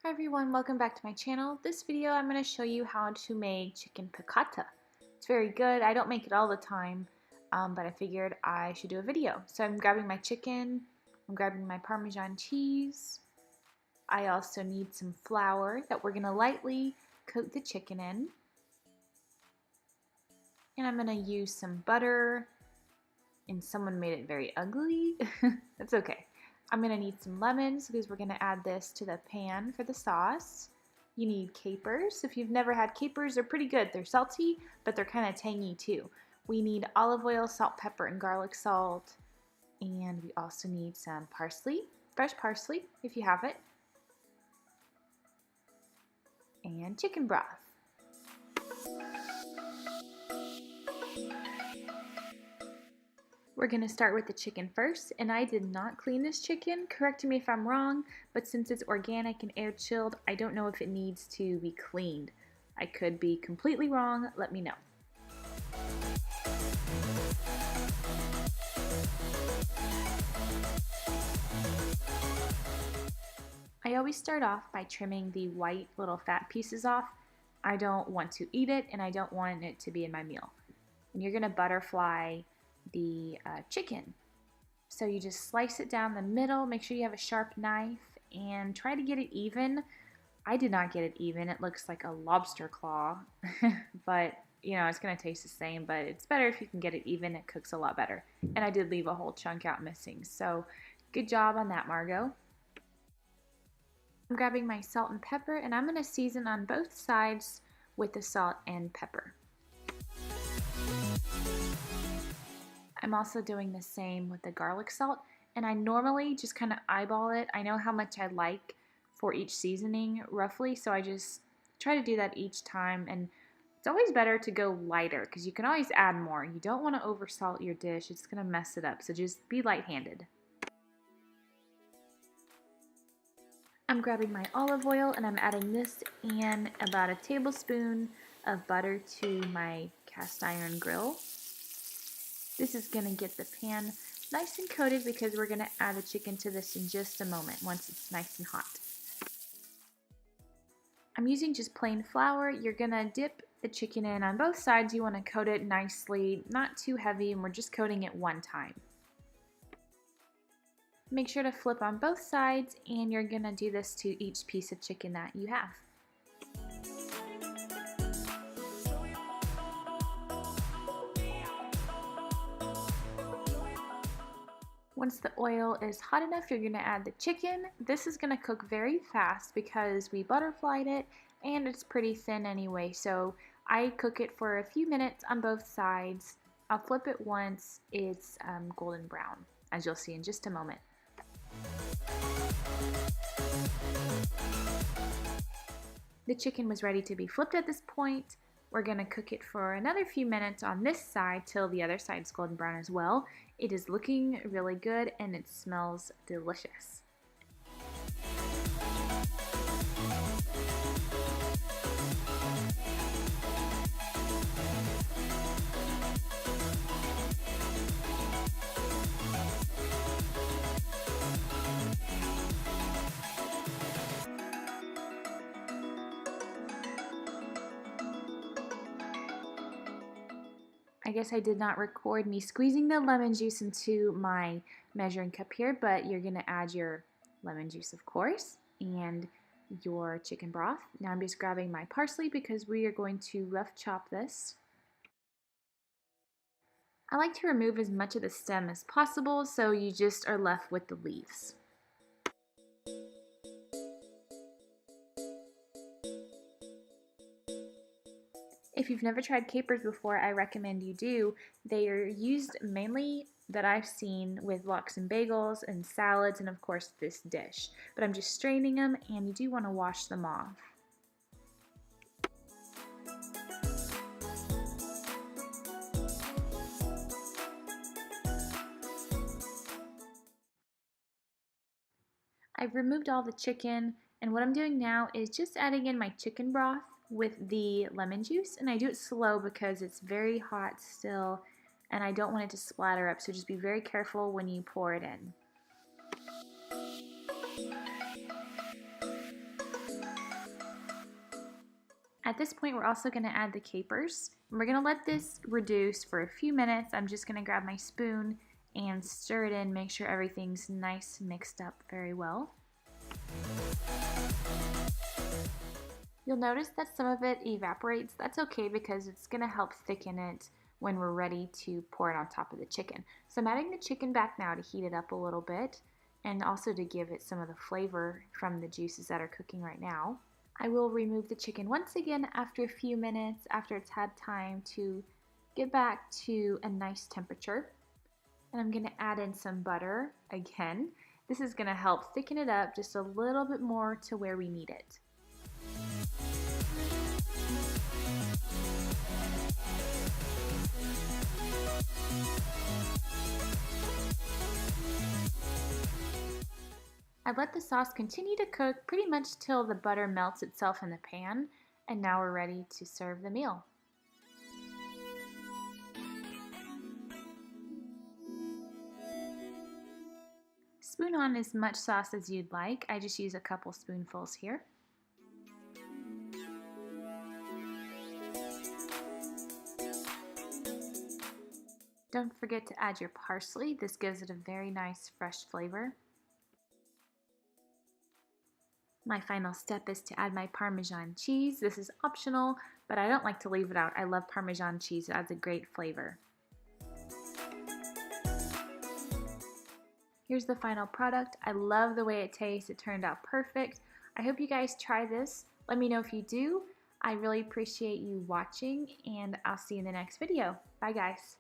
Hi everyone, welcome back to my channel. This video I'm going to show you how to make chicken piccata. It's very good. I don't make it all the time, but I figured I should do a video. So I'm grabbing my chicken, I'm grabbing my Parmesan cheese. I also need some flour that we're going to lightly coat the chicken in. And I'm going to use some butter, and someone made it very ugly. That's okay. I'm going to need some lemons because we're going to add this to the pan for the sauce. You need capers. If you've never had capers, they're pretty good. They're salty, but they're kind of tangy too. We need olive oil, salt, pepper, and garlic salt. And we also need some parsley, fresh parsley if you have it. And chicken broth. We're going to start with the chicken first, and I did not clean this chicken. Correct me if I'm wrong, but since it's organic and air chilled, I don't know if it needs to be cleaned. I could be completely wrong. Let me know. I always start off by trimming the white little fat pieces off. I don't want to eat it, and I don't want it to be in my meal. And you're going to butterfly the chicken. So you just slice it down the middle, make sure you have a sharp knife, and try to get it even. I did not get it even. It looks like a lobster claw, but you know, it's going to taste the same, but it's better if you can get it even. It cooks a lot better. And I did leave a whole chunk out missing, so good job on that, Margot. I'm grabbing my salt and pepper, and I'm going to season on both sides with the salt and pepper. I'm also doing the same with the garlic salt, and I normally just kind of eyeball it. I know how much I like for each seasoning roughly, so I just try to do that each time, and it's always better to go lighter because you can always add more. You don't want to oversalt your dish. It's going to mess it up, so just be light-handed. I'm grabbing my olive oil, and I'm adding this and about a tablespoon of butter to my cast iron grill. This is going to get the pan nice and coated because we're going to add the chicken to this in just a moment once it's nice and hot. I'm using just plain flour. You're going to dip the chicken in on both sides. You want to coat it nicely, not too heavy, and we're just coating it one time. Make sure to flip on both sides, and you're going to do this to each piece of chicken that you have. Once the oil is hot enough, you're going to add the chicken. This is going to cook very fast because we butterflied it and it's pretty thin anyway. So I cook it for a few minutes on both sides. I'll flip it once it's golden brown, as you'll see in just a moment. The chicken was ready to be flipped at this point. We're going to cook it for another few minutes on this side till the other side is golden brown as well. It is looking really good and it smells delicious. I guess I did not record me squeezing the lemon juice into my measuring cup here, but you're going to add your lemon juice, of course, and your chicken broth. Now I'm just grabbing my parsley because we are going to rough chop this. I like to remove as much of the stem as possible so you just are left with the leaves. If you've never tried capers before, I recommend you do. They are used mainly, that I've seen, with lox and bagels and salads and of course this dish. But I'm just straining them, and you do want to wash them off. I've removed all the chicken, and what I'm doing now is just adding in my chicken broth with the lemon juice, and I do it slow because it's very hot still and I don't want it to splatter up, so just be very careful when you pour it in. At this point, we're also going to add the capers. And we're going to let this reduce for a few minutes. I'm just going to grab my spoon and stir it in, make sure everything's nice mixed up very well. You'll notice that some of it evaporates. That's okay because it's going to help thicken it when we're ready to pour it on top of the chicken. So I'm adding the chicken back now to heat it up a little bit and also to give it some of the flavor from the juices that are cooking right now. I will remove the chicken once again after a few minutes, after it's had time to get back to a nice temperature. And I'm going to add in some butter again. This is going to help thicken it up just a little bit more to where we need it. I let the sauce continue to cook pretty much till the butter melts itself in the pan, and now we're ready to serve the meal. Spoon on as much sauce as you'd like. I just use a couple spoonfuls here. Don't forget to add your parsley. This gives it a very nice fresh flavor. My final step is to add my Parmesan cheese. This is optional, but I don't like to leave it out. I love Parmesan cheese. It adds a great flavor. Here's the final product. I love the way it tastes. It turned out perfect. I hope you guys try this. Let me know if you do. I really appreciate you watching, and I'll see you in the next video. Bye, guys.